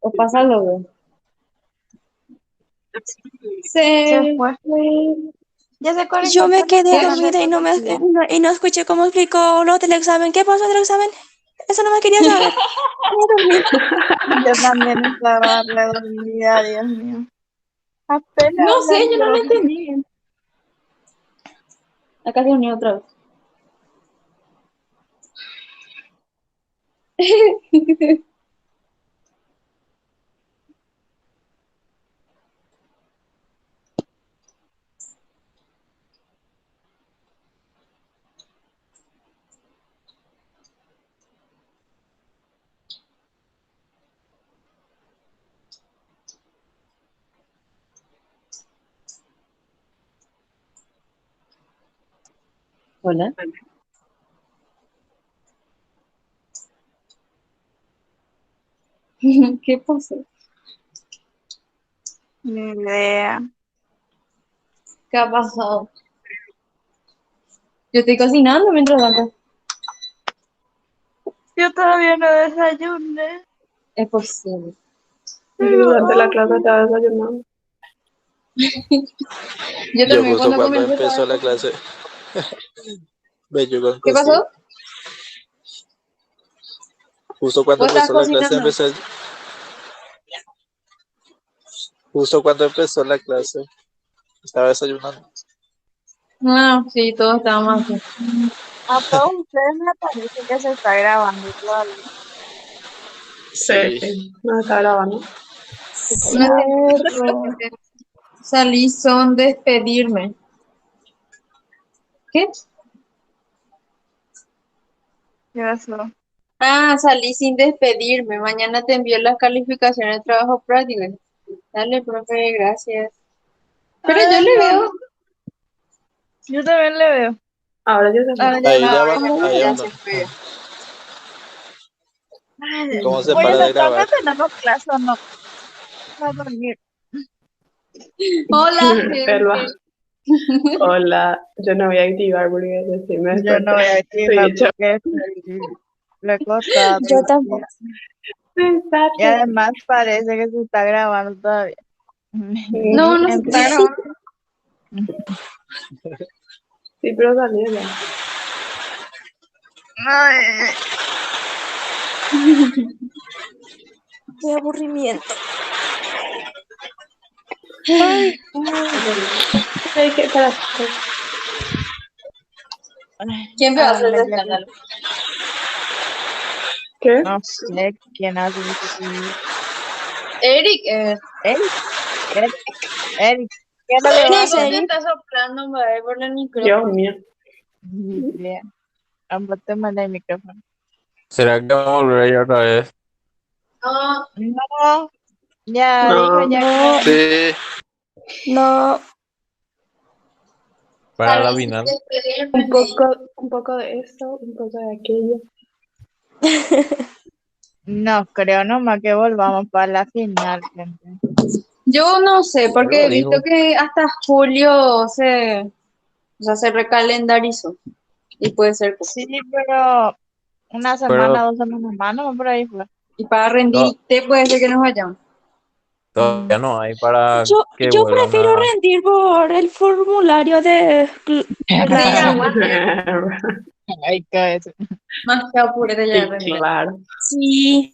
¿O pasa luego? Se fue. Ya se conectó. Yo me quedé pero dormida y no reconocía. escuché cómo explicó lo del examen. ¿Qué pasó del examen? Eso no me quería saber. Yo también estaba re dormida, Dios mío. Apenas No sé, yo no lo hablando. entendí. Acá se unió otra vez. Hola. ¿Qué pasó? Ni idea. ¿Qué ha pasado? Yo estoy cocinando mientras tanto. Yo todavía no desayuné. Es posible. Durante la clase estaba desayunando. Yo Yo también justo cuando cuando comencé empezó estaba- la clase me llegó el ¿Qué cocido. pasó? Justo cuando ¿Vos estás empezó la clase cocinando? empecé. Justo cuando empezó la clase, estaba desayunando. Ah, sí, todos estábamos así. A todos ustedes me parece que se está grabando todavía. Sí, Sí. no está grabando. No entiendo lo que salí son despedirme. ¿Qué? ¿Qué pasó? Ah, salí sin despedirme. Mañana te envío las calificaciones de trabajo práctico. Dale, profe, gracias. Pero yo le veo. Yo también le veo. Ahora yo Ah, también. ya Ahí no. ya va, Ahora ahí ya se abandonó. fue. Ay, ¿Cómo se oye, para de ¿hasta cuándo grabar? tenemos clase o no? Va a dormir. Hola, Elba, gente. hola, yo no voy a activar porque recién me Yo no voy a desperté. decir Estoy hecha porque le he costado. Yo tampoco. Y además parece que se está grabando todavía. No, no se está Empieza. grabando. Sí, pero Daniela. Ay, Qué aburrimiento. ay, Hay que para ¿Quién me va a hacer me ese llama. escándalo? ¿qué? No sé quién hace eso. Eric, Eric, Eric, Eric, ¿qué es lo que Eric, va a ¿Qué es vos hacer? te Eric? estás soplando por el Dios micrófono. mío. Biblia. Ambos te mandé el micrófono. ¿Será que vamos a volver ahí otra vez? No, No, ya dijo No, ya No, que Sí. no. Para la salí sin final. despedirme. un poco de eso, un poco de aquello. no creo nomás que volvamos para la final, gente. Yo no sé, porque Algo he visto dijo. que hasta julio se recalendarizó. Y puede ser. Sí, pero una semana, Pero 2 semanas más, no, por ahí fue. Y para rendir, puede ser que nos vayamos. Mm. todavía no hay para que Yo vuelvan prefiero a... rendir por el formulario de Sí, clase. aguante. Ay, cabeza. Más que apurete ya de Sí, rendir. claro. Sí,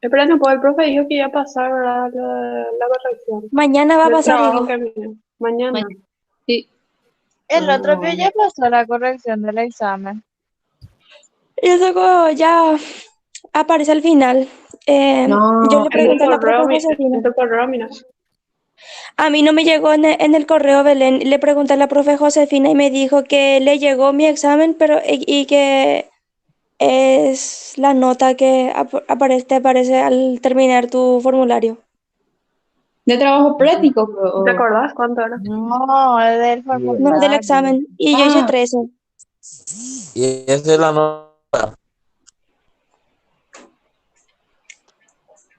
Espera, no puedo, el profe dijo que iba a pasar, ¿verdad? La corrección. mañana va a Del pasar, trabajo digo. que viene. Mañana. Sí. El otro día Ah, ya pasó la corrección del examen. Y eso ya aparece al final. Yo No, le pregunté a la profe Josefina. en tu correo, mira. A mí no me llegó en el correo Belén. Le pregunté a la profe Josefina y me dijo que le llegó mi examen, pero y que es la nota que te aparece al terminar tu formulario. de trabajo práctico. ¿Te acordás cuánto era? No, es del No, del formulario. examen. Y yo hice Ah, 13. Y esa es la nota.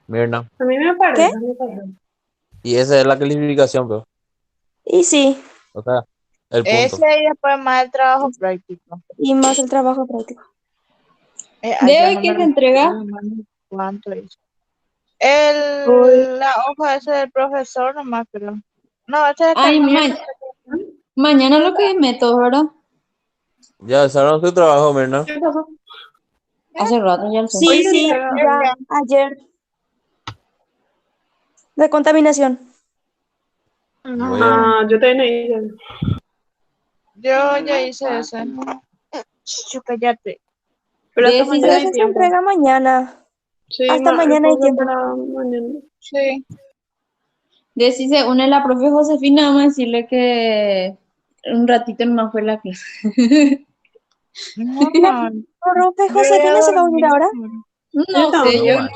Mirna. A mí me ¿Qué? parece, me parece. Y esa es la calificación, pero. Y sí, O sea, el punto. Ese y después más el trabajo práctico. y más el trabajo práctico. ¿de Ayer hoy no quién me se entrega? recuerdo cuánto es. Hoy, La hoja ese del profesor nomás, creo. No, ese es el Ay, también. mañana lo que es método, ¿verdad? Ya alzaron su trabajo, Mirna. ¿qué pasó? Hace rato ya lo sé. Sí, Hoy sí, entrega. ya, ayer. De contaminación. Voy a... Ah, yo también hice. Yo ya hice ese. Cállate. Pero hasta Decís mañana Creo hay que se tiempo. entrega mañana. Sí, Hasta el mañana hay curso tiempo. para mañana. Sí. se une la profe Josefina, vamos a decirle que un ratito nomás fue la clase. No, Profe yo voy a Josefina se va a unir dormir. ahora. No No, sé, No, yo man.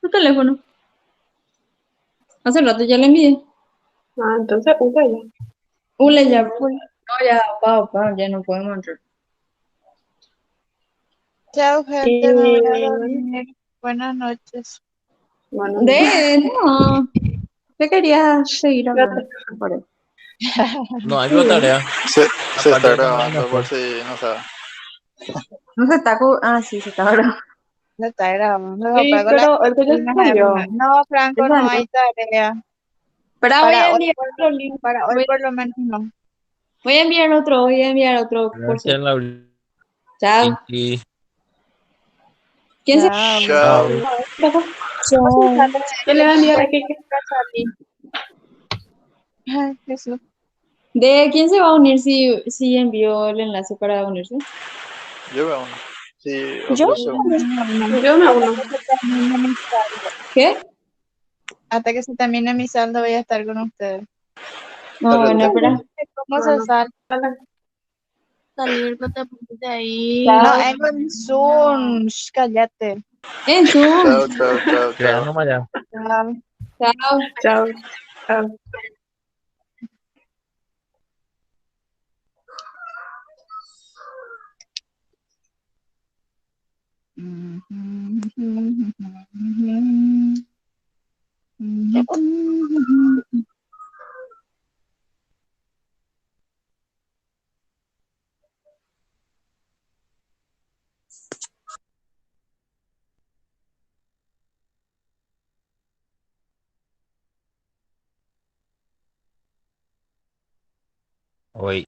tu teléfono. Hace rato ya le envié. ah, entonces usa ya. Ule ya. No, ya, ya no podemos entrar. Chao, gente, me voy a dormir. Buenas noches. Bueno, No. Yo quería seguir hablando. Por eso. No hay otra tarea. Se está Aparte de grabando por contaminación. si no sabe. No se está. Ah, sí, se está grabando. No está grabando. sí, Apago la pero el que ya cortina, salió. No, Franco, no Esa no. hay tarea. Pero voy Para a hoy, enviar otro link. para hoy por lo menos no. Voy a enviar otro. Voy a enviar otro curso. Gracias, Laurita. Chao. Y ¿Quién se Chao. Chao. chao. ¿Qué pasó? Chao. ¿Qué le da enviar a Kike? Ay, Jesús. ¿De quién se va a unir si envió el enlace para unirse? Yo veo uno. Sí, ¿Yo? otro segundo. Yo me uno. ¿Qué? Hasta que se termine mi saldo voy a estar con ustedes. No, bueno, espera. ¿Cómo se sale? Dale. Salir con de ahí. Chao. No, es con Zoom. Shh, cállate. En Zoom. Chao, chao, chao, Crea chao. nomás ya. Chao. Chao. Chao. Chao. Hoy.